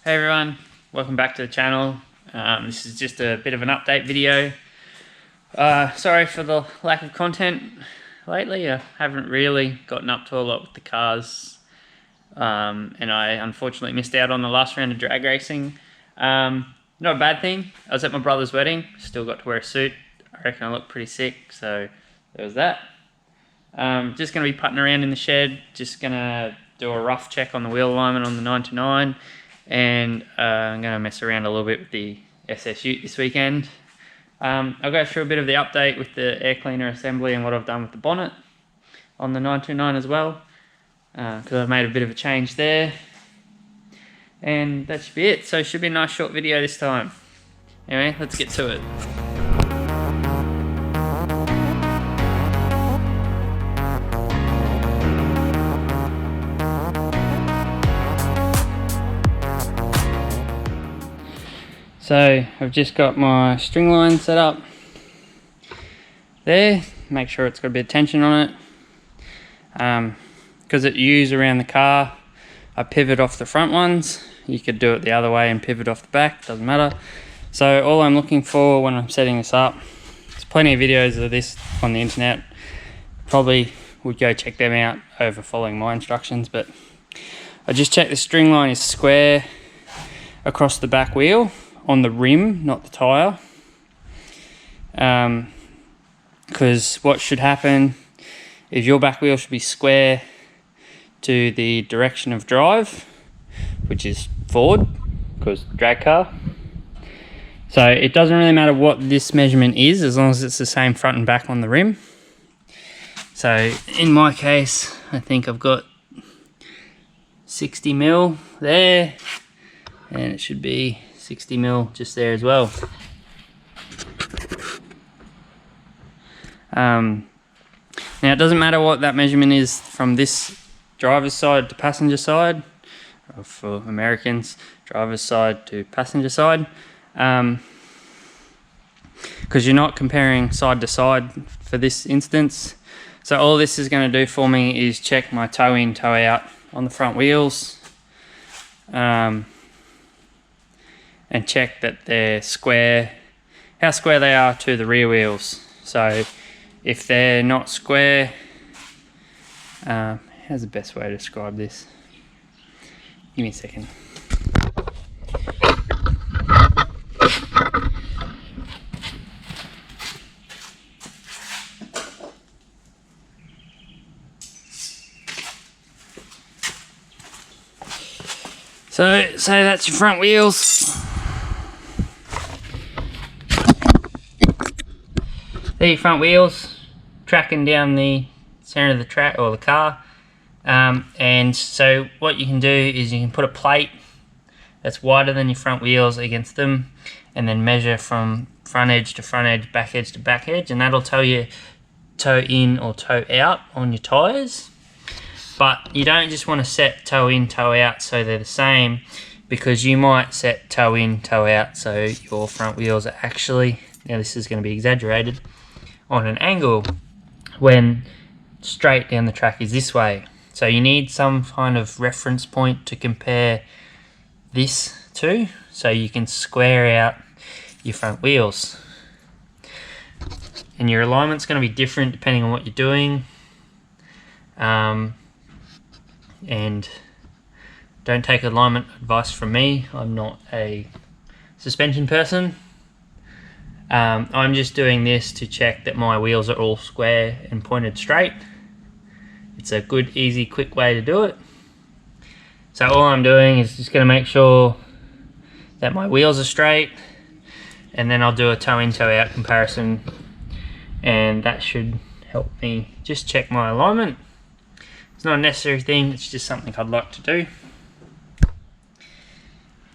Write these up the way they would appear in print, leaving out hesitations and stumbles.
Hey everyone, welcome back to the channel. This is just a bit of an update video. Sorry for the lack of content lately. I haven't really gotten up to a lot with the cars, and I unfortunately missed out on the last round of drag racing. Not a bad thing. I was at my brother's wedding, still got to wear a suit. I reckon I look pretty sick, so there was that. Just going to be putting around in the shed, just going to do a rough check on the wheel alignment on the 929. And I'm going to mess around a little bit with the SS Ute this weekend. I'll go through a bit of the update with the air cleaner assembly and what I've done with the bonnet on the 929 as well, because I've made a bit of a change there. And that should be it. So it should be a nice short video this time. Anyway, let's get to it. So I've just got my string line set up there, make sure it's got a bit of tension on it. Because it U's around the car, I pivot off the front ones. You could do it the other way and pivot off the back, doesn't matter. So all I'm looking for when I'm setting this up, there's plenty of videos of this on the internet, probably would go check them out over following my instructions, but I just check the string line is square across the back wheel, on the rim, not the tyre, because what should happen is your back wheel should be square to the direction of drive, which is forward, because drag car. So it doesn't really matter what this measurement is, as long as it's the same front and back on the rim. So in my case, I think I've got 60 mil there, and it should be 60 mil just there as well. Now it doesn't matter what that measurement is from this driver's side to passenger side, or for Americans, driver's side to passenger side, because you're not comparing side to side for this instance. So all this is going to do for me is check my toe in, toe out on the front wheels, and check that they're square, how square they are to the rear wheels. So if they're not square, how's the best way to describe this? Give me a second. So that's your front wheels. There are your front wheels tracking down the center of the track or the car, and so what you can do is you can put a plate that's wider than your front wheels against them, and then measure from front edge to front edge, back edge to back edge, and that'll tell you toe in or toe out on your tires. But you don't just want to set toe in, toe out so they're the same, because you might set toe in, toe out so your front wheels are actually, now this is going to be exaggerated, on an angle when straight down the track is this way. So you need some kind of reference point to compare this to, so you can square out your front wheels. And your alignment's going to be different depending on what you're doing. And don't take alignment advice from me. I'm not a suspension person. I'm just doing this to check that my wheels are all square and pointed straight. It's a good, easy, quick way to do it. So all I'm doing is just going to make sure that my wheels are straight, and then I'll do a toe in, toe out comparison, and that should help me just check my alignment. It's not a necessary thing, it's just something I'd like to do.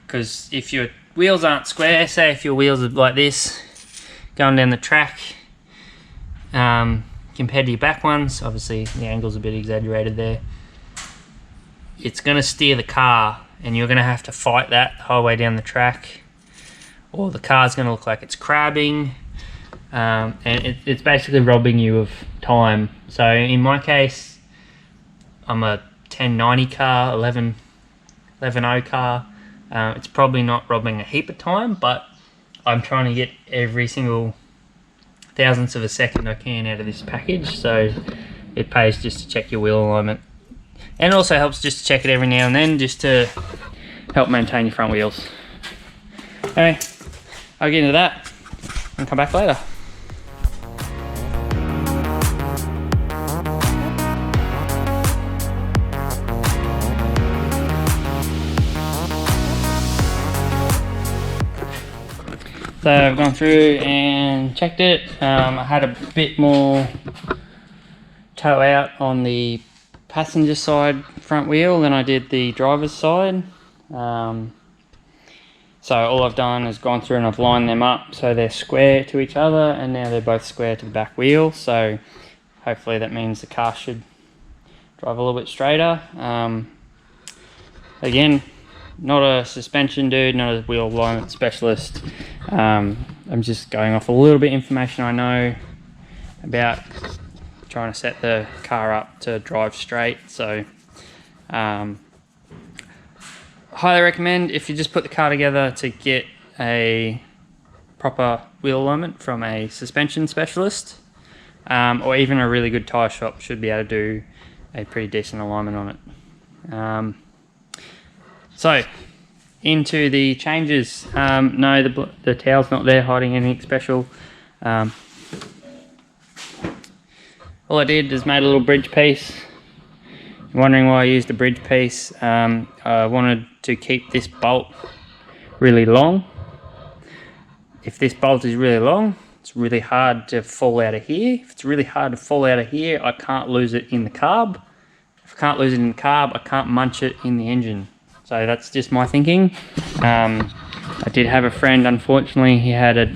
Because if your wheels aren't square, say if your wheels are like this, going down the track, compared to your back ones, obviously the angle's a bit exaggerated there, it's going to steer the car, and you're going to have to fight that the whole way down the track, or the car's going to look like it's crabbing, and it's basically robbing you of time. So in my case, I'm a 1090 car, 11.0 car, It's probably not robbing a heap of time, but I'm trying to get every single thousandths of a second I can out of this package, so it pays just to check your wheel alignment. And it also helps just to check it every now and then, just to help maintain your front wheels. Okay, I'll get into that and come back later. So I've gone through and checked it. I had a bit more toe out on the passenger side front wheel than I did the driver's side. So all I've done is gone through and I've lined them up so they're square to each other, and now they're both square to the back wheel. So hopefully that means the car should drive a little bit straighter. Again, not a suspension dude, not a wheel alignment specialist. I'm just going off a little bit of information I know about trying to set the car up to drive straight. So highly recommend, if you just put the car together, to get a proper wheel alignment from a suspension specialist, or even a really good tyre shop should be able to do a pretty decent alignment on it. So into the changes. No, the towel's not there hiding anything special. All I did is made a little bridge piece. You're wondering why I used a bridge piece. I wanted to keep this bolt really long. If this bolt is really long, it's really hard to fall out of here. If it's really hard to fall out of here, I can't lose it in the carb. If I can't lose it in the carb, I can't munch it in the engine. So that's just my thinking. I did have a friend, unfortunately, he had a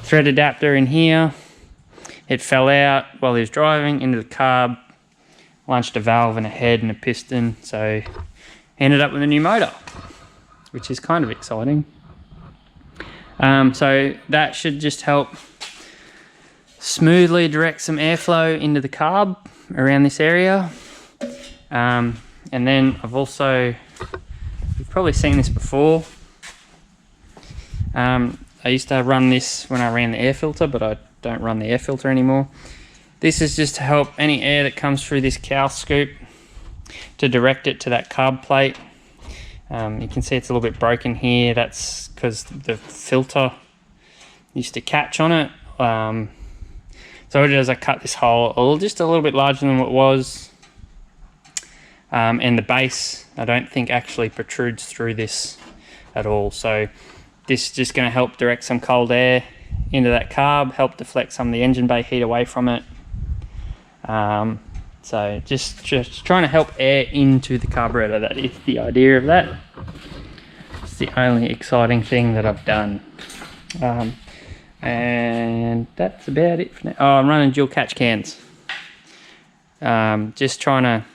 thread adapter in here. It fell out while he was driving into the carb, launched a valve and a head and a piston, so ended up with a new motor, which is kind of exciting. So that should just help smoothly direct some airflow into the carb around this area. And then I've also, you've probably seen this before. I used to run this when I ran the air filter, but I don't run the air filter anymore. This is just to help any air that comes through this cowl scoop to direct it to that carb plate. You can see it's a little bit broken here. That's because the filter used to catch on it. So what I did is I cut this hole just a little bit larger than what it was. And the base, I don't think actually protrudes through this at all. So this is just going to help direct some cold air into that carb, help deflect some of the engine bay heat away from it. So just trying to help air into the carburetor. That is the idea of that. It's the only exciting thing that I've done. And that's about it for now. Oh, I'm running dual catch cans. Just trying to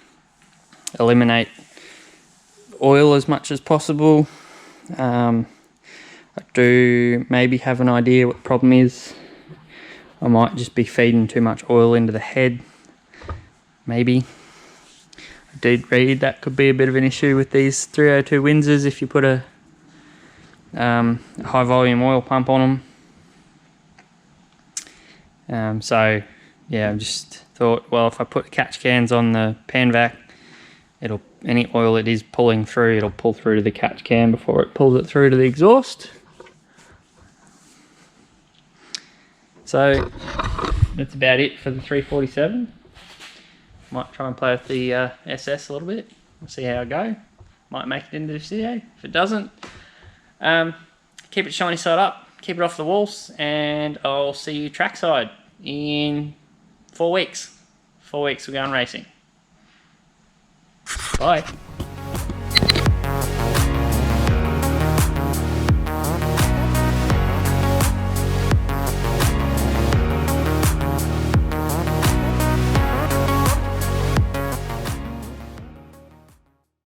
eliminate oil as much as possible. I do maybe have an idea what the problem is. I might just be feeding too much oil into the head. Maybe. I did read that could be a bit of an issue with these 302 Windsors if you put a high volume oil pump on them. So yeah, I just thought, well, if I put catch cans on the pan vac, any oil it is pulling through, it'll pull through to the catch can before it pulls it through to the exhaust. So that's about it for the 347. Might try and play with the SS a little bit. We'll see how I go. Might make it into this video. If it doesn't, keep it shiny side up, keep it off the walls, and I'll see you trackside in 4 weeks. 4 weeks we're going racing. Bye.